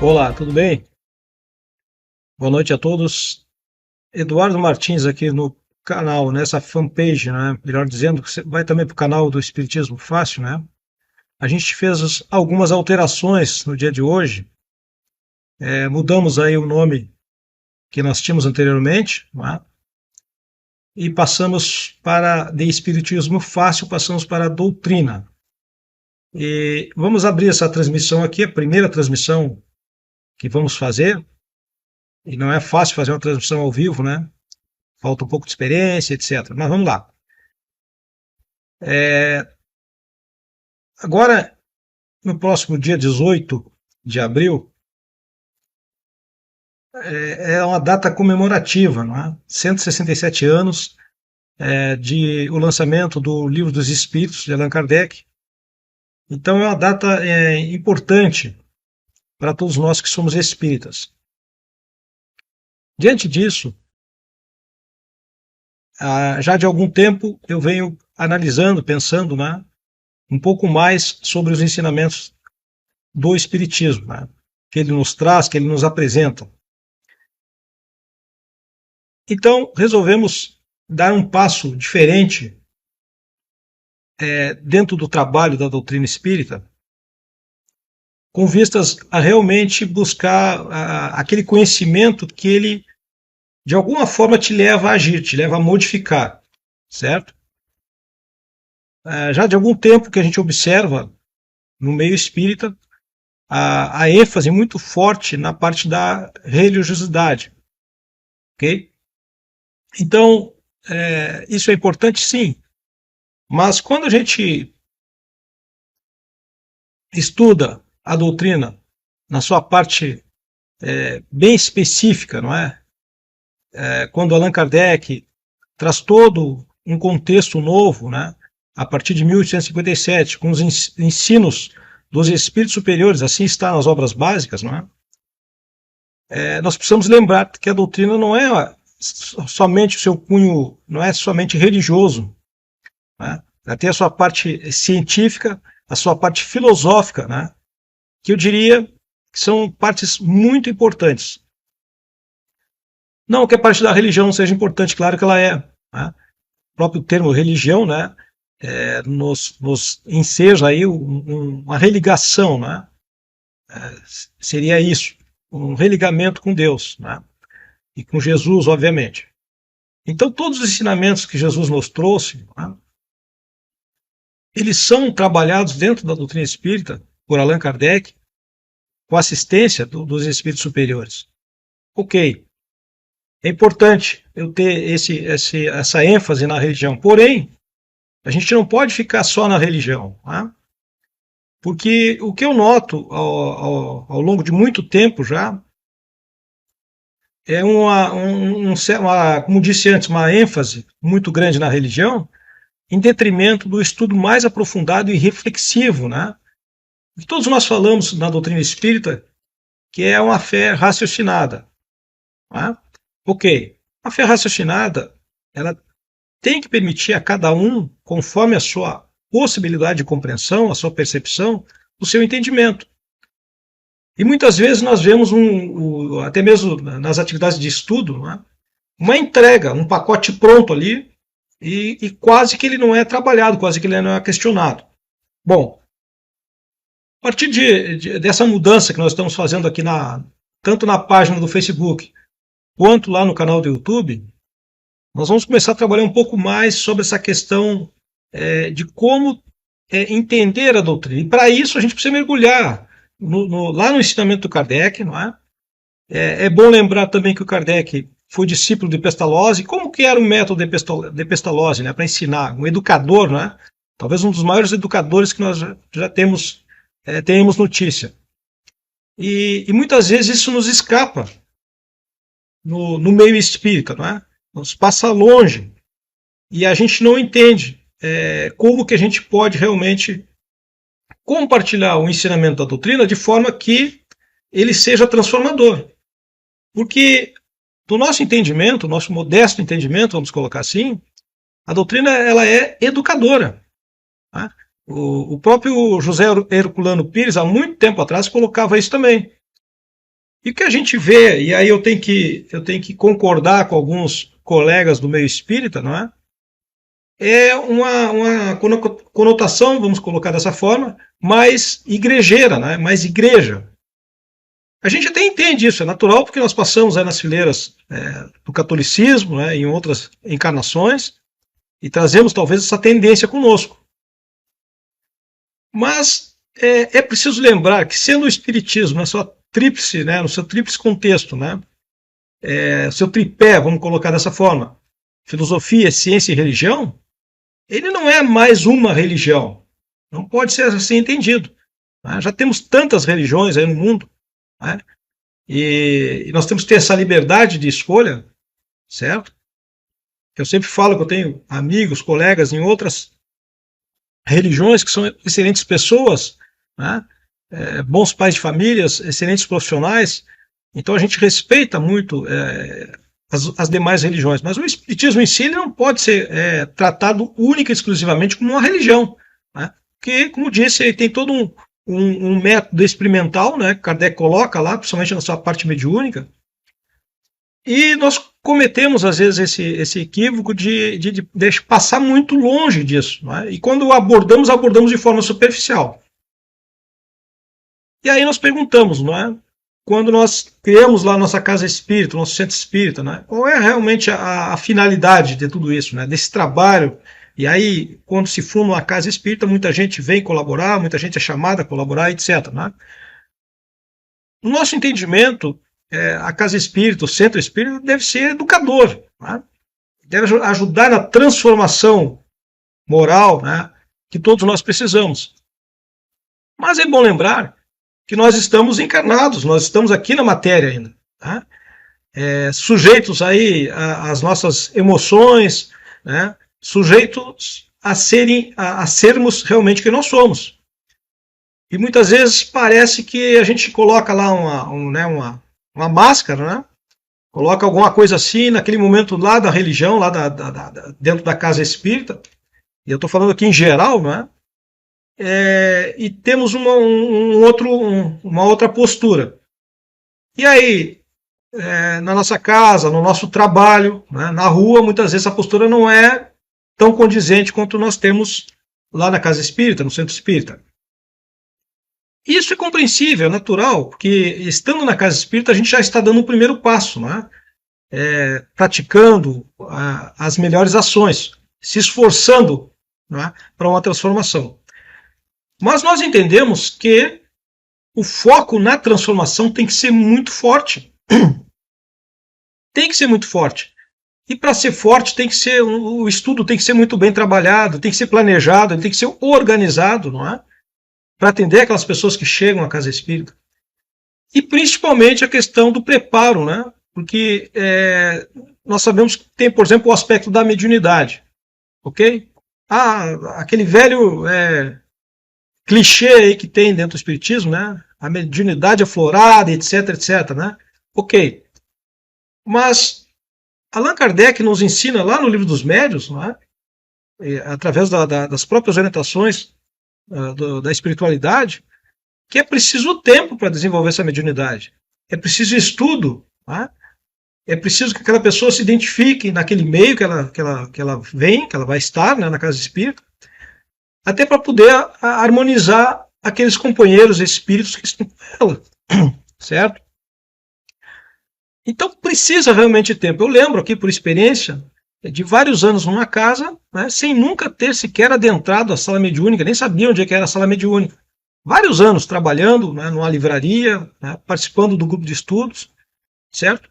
Olá, tudo bem? Boa noite a todos. Eduardo Martins aqui no canal, nessa fanpage, né? Melhor dizendo, você vai também para o canal do Espiritismo Fácil, né? A gente fez algumas alterações no dia de hoje. Mudamos aí o nome que nós tínhamos anteriormente, né? E passamos para de Espiritismo Fácil, passamos para a doutrina. E vamos abrir essa transmissão aqui, a primeira transmissão que vamos fazer. E não é fácil fazer uma transmissão ao vivo, né? Falta um pouco de experiência, etc. Mas vamos lá. Agora, no próximo dia 18 de abril, é uma data comemorativa, não é? 167 anos de o lançamento do Livro dos Espíritos, de Allan Kardec. Então é uma data importante para todos nós que somos espíritas. Diante disso, já de algum tempo eu venho analisando, pensando, né, um pouco mais sobre os ensinamentos do Espiritismo, né, que ele nos traz, que ele nos apresenta. Então, resolvemos dar um passo diferente dentro do trabalho da doutrina espírita, com vistas a realmente buscar aquele conhecimento que ele, de alguma forma, te leva a agir, te leva a modificar, certo? Já de algum tempo que a gente observa no meio espírita a ênfase muito forte na parte da religiosidade, ok? Então, isso é importante, sim, mas quando a gente estuda a doutrina na sua parte bem específica, não é? Quando Allan Kardec traz todo um contexto novo, né? A partir de 1857, com os ensinos dos espíritos superiores, assim está nas obras básicas, não é? Nós precisamos lembrar que a doutrina não é somente o seu cunho, não é somente religioso, né? Ela tem a sua parte científica, a sua parte filosófica, né? Que eu diria que são partes muito importantes. Não que a parte da religião não seja importante, claro que ela é. Né? O próprio termo religião, né, nos enseja aí uma religação, né? Seria isso, um religamento com Deus, né? E com Jesus, obviamente. Então, todos os ensinamentos que Jesus nos trouxe, né, eles são trabalhados dentro da doutrina espírita por Allan Kardec, com assistência dos espíritos superiores. Ok, é importante eu ter essa ênfase na religião, porém, a gente não pode ficar só na religião, né? Porque o que eu noto ao longo de muito tempo já é como disse antes, uma ênfase muito grande na religião, em detrimento do estudo mais aprofundado e reflexivo, né? E todos nós falamos na doutrina espírita que é uma fé raciocinada. Né? Ok, a fé raciocinada, ela tem que permitir a cada um, conforme a sua possibilidade de compreensão, a sua percepção, o seu entendimento. E muitas vezes nós vemos, até mesmo nas atividades de estudo, né, uma entrega, um pacote pronto ali, e quase que ele não é trabalhado, quase que ele não é questionado. Bom, a partir dessa mudança que nós estamos fazendo aqui, tanto na página do Facebook, quanto lá no canal do YouTube, nós vamos começar a trabalhar um pouco mais sobre essa questão de como entender a doutrina. E para isso a gente precisa mergulhar lá no ensinamento do Kardec, não é? É bom lembrar também que o Kardec foi discípulo de Pestalozzi. Como que era o método de Pestalozzi, né, para ensinar? Um educador, né? Talvez um dos maiores educadores que nós já temos notícia. E muitas vezes isso nos escapa no meio espírita, não é? Nos passa longe e a gente não entende como que a gente pode realmente compartilhar o ensinamento da doutrina de forma que ele seja transformador. Porque, do nosso entendimento, nosso modesto entendimento, vamos colocar assim, a doutrina ela é educadora. Tá? O próprio José Herculano Pires, há muito tempo atrás, colocava isso também. E o que a gente vê, e aí eu tenho que concordar com alguns colegas do meio espírita, não é? É uma conotação, vamos colocar dessa forma, mais igrejeira, né? Mais igreja. A gente até entende isso, é natural, porque nós passamos nas fileiras do catolicismo, né, em outras encarnações, e trazemos talvez essa tendência conosco. Mas é preciso lembrar que, sendo o Espiritismo na sua tríplice, né, no seu tríplice contexto, né, seu tripé, vamos colocar dessa forma, filosofia, ciência e religião, ele não é mais uma religião. Não pode ser assim entendido. Né? Já temos tantas religiões aí no mundo, né? E nós temos que ter essa liberdade de escolha, certo? Eu sempre falo que eu tenho amigos, colegas em outras religiões que são excelentes pessoas, né? Bons pais de famílias, excelentes profissionais. Então a gente respeita muito as demais religiões, mas o espiritismo em si ele não pode ser tratado única e exclusivamente como uma religião, né? Porque, como disse, ele tem todo um método experimental, né? Kardec coloca lá, principalmente na sua parte mediúnica, e nós cometemos às vezes esse equívoco de passar muito longe disso, né? E quando abordamos de forma superficial. E aí nós perguntamos, não é? Quando nós criamos lá a nossa casa espírita, nosso centro espírita, né? Qual é realmente a finalidade de tudo isso, né? Desse trabalho? E aí, quando se funda uma casa espírita, muita gente vem colaborar, muita gente é chamada a colaborar, etc. Né? No nosso entendimento, a casa espírita, o centro espírita, deve ser educador, né? Deve ajudar na transformação moral, né? Que todos nós precisamos. Mas é bom lembrar que nós estamos encarnados, nós estamos aqui na matéria ainda, tá? Sujeitos aí às nossas emoções, né? Sujeitos a sermos realmente quem nós somos. E muitas vezes parece que a gente coloca lá uma máscara, né? Coloca alguma coisa assim, naquele momento lá da religião, lá dentro da casa espírita, e eu estou falando aqui em geral, né? E temos uma outra postura. E aí, na nossa casa, no nosso trabalho, né, na rua, muitas vezes a postura não é tão condizente quanto nós temos lá na casa espírita, no centro espírita. Isso é compreensível, é natural, porque estando na casa espírita a gente já está dando o primeiro passo, né? Praticando as melhores ações, se esforçando, né, para uma transformação. Mas nós entendemos que o foco na transformação tem que ser muito forte. Tem que ser muito forte. E para ser forte, o estudo tem que ser muito bem trabalhado, tem que ser planejado, tem que ser organizado, não é? Para atender aquelas pessoas que chegam à casa espírita. E principalmente a questão do preparo, né? Porque nós sabemos que tem, por exemplo, o aspecto da mediunidade. Ok? Aquele velho clichê aí que tem dentro do espiritismo, né? A mediunidade aflorada, etc, etc, né? Ok. Mas Allan Kardec nos ensina lá no Livro dos Médiuns, né? Através das próprias orientações da espiritualidade, que é preciso tempo para desenvolver essa mediunidade. É preciso estudo, né? É preciso que aquela pessoa se identifique naquele meio que ela vem, que ela vai estar, né, na casa espírita, até para poder harmonizar aqueles companheiros espíritos que estão com ela, certo? Então precisa realmente de tempo. Eu lembro aqui, por experiência, de vários anos numa casa, né, sem nunca ter sequer adentrado a sala mediúnica, nem sabia onde era a sala mediúnica. Vários anos trabalhando, né, numa livraria, né, participando do grupo de estudos, certo?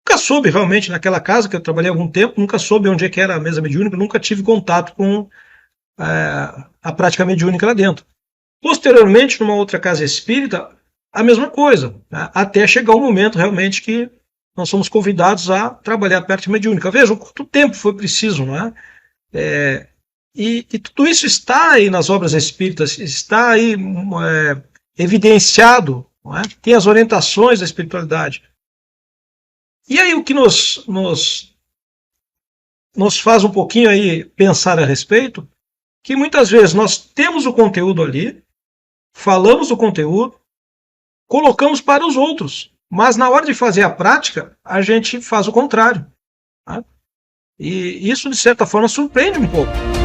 Nunca soube realmente, naquela casa que eu trabalhei há algum tempo, nunca soube onde era a mesa mediúnica, nunca tive contato com a prática mediúnica lá dentro. Posteriormente, numa outra casa espírita, a mesma coisa, né, até chegar o momento realmente que nós somos convidados a trabalhar a prática mediúnica. Vejam quanto tempo foi preciso, não é? E tudo isso está aí nas obras espíritas, está aí evidenciado, não é? Tem as orientações da espiritualidade. E aí o que nos faz um pouquinho aí pensar a respeito, que muitas vezes nós temos o conteúdo ali, falamos o conteúdo, colocamos para os outros, Mas na hora de fazer a prática, a gente faz o contrário. Tá? E isso, de certa forma, surpreende um pouco.